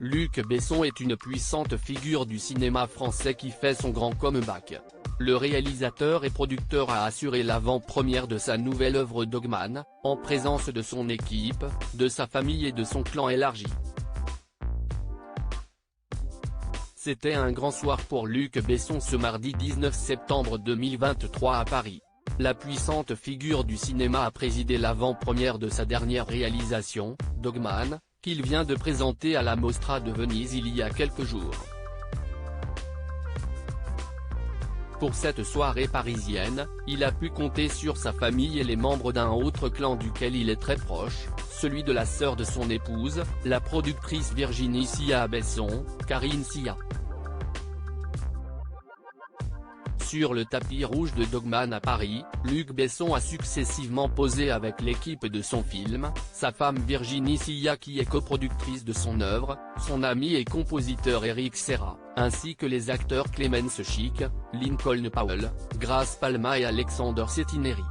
Luc Besson est une puissante figure du cinéma français qui fait son grand comeback. Le réalisateur et producteur a assuré l'avant-première de sa nouvelle œuvre Dogman, en présence de son équipe, de sa famille et de son clan élargi. C'était un grand soir pour Luc Besson ce mardi 19 septembre 2023 à Paris. La puissante figure du cinéma a présidé l'avant-première de sa dernière réalisation, Dogman, qu'il vient de présenter à la Mostra de Venise il y a quelques jours. Pour cette soirée parisienne, il a pu compter sur sa famille et les membres d'un autre clan duquel il est très proche, celui de la sœur de son épouse, la productrice Virginie Sia Besson, Karine Sia. Sur le tapis rouge de Dogman à Paris, Luc Besson a successivement posé avec l'équipe de son film, sa femme Virginie Sia qui est coproductrice de son œuvre, son ami et compositeur Eric Serra, ainsi que les acteurs Clemence Schick, Lincoln Powell, Grace Palma et Alexander Settineri.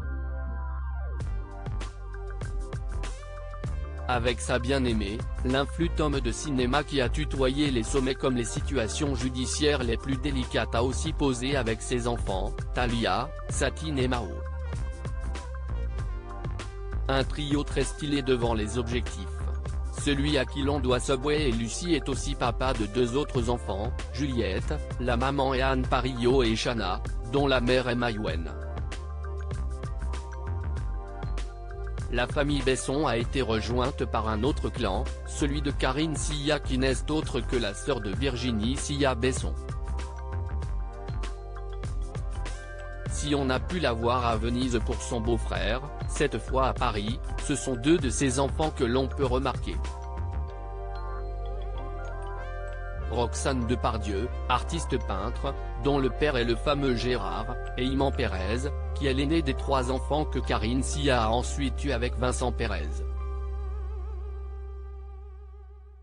Avec sa bien-aimée, l'influent homme de cinéma qui a tutoyé les sommets comme les situations judiciaires les plus délicates a aussi posé avec ses enfants, Talia, Satine et Mao. Un trio très stylé devant les objectifs. Celui à qui l'on doit Subway et Lucie est aussi papa de deux autres enfants, Juliette, la maman et Anne Parillo et Shanna, dont la mère est Maïwen. La famille Besson a été rejointe par un autre clan, celui de Karine Sia qui n'est autre que la sœur de Virginie Sia Besson. Si on a pu la voir à Venise pour son beau-frère, cette fois à Paris, ce sont deux de ses enfants que l'on peut remarquer. Roxane Depardieu, artiste peintre, dont le père est le fameux Gérard, et Iman Pérez, qui est l'aîné des trois enfants que Karine Sia a ensuite eu avec Vincent Pérez.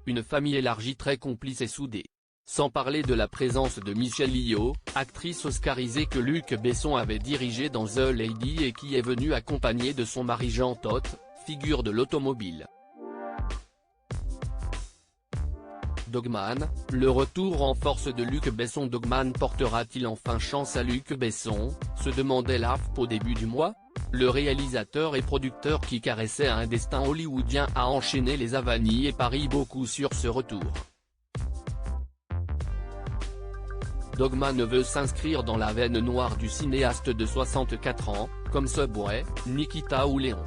Une famille élargie très complice et soudée. Sans parler de la présence de Michelle Yeoh, actrice oscarisée que Luc Besson avait dirigée dans The Lady et qui est venue accompagnée de son mari Jean Todt, figure de l'automobile. Dogman, le retour en force de Luc Besson. Dogman portera-t-il enfin chance à Luc Besson, se demandait l'AFP au début du mois. Le réalisateur et producteur qui caressait un destin hollywoodien a enchaîné les avanies et parie beaucoup sur ce retour. Dogman veut s'inscrire dans la veine noire du cinéaste de 64 ans, comme Subway, Nikita ou Léon.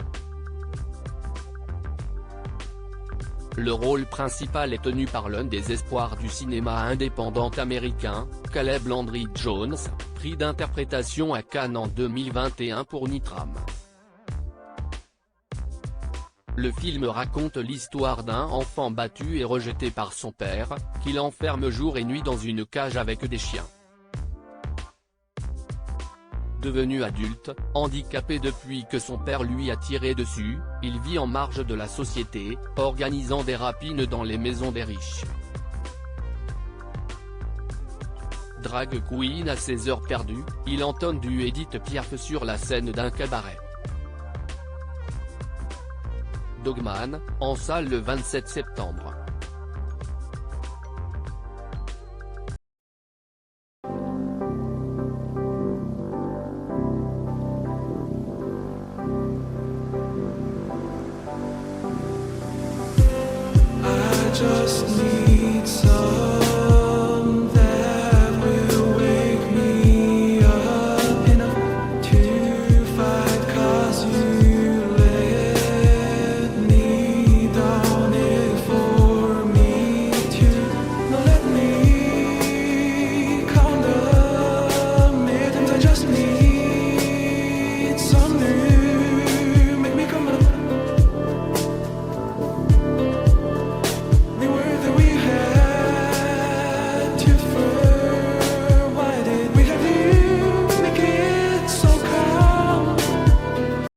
Le rôle principal est tenu par l'un des espoirs du cinéma indépendant américain, Caleb Landry Jones, prix d'interprétation à Cannes en 2021 pour Nitram. Le film raconte l'histoire d'un enfant battu et rejeté par son père, qui l'enferme jour et nuit dans une cage avec des chiens. Devenu adulte, handicapé depuis que son père lui a tiré dessus, il vit en marge de la société, organisant des rapines dans les maisons des riches. Drag queen à ses heures perdues, il entonne du Edith Piaf sur la scène d'un cabaret. Dogman, en salle le 27 septembre. Just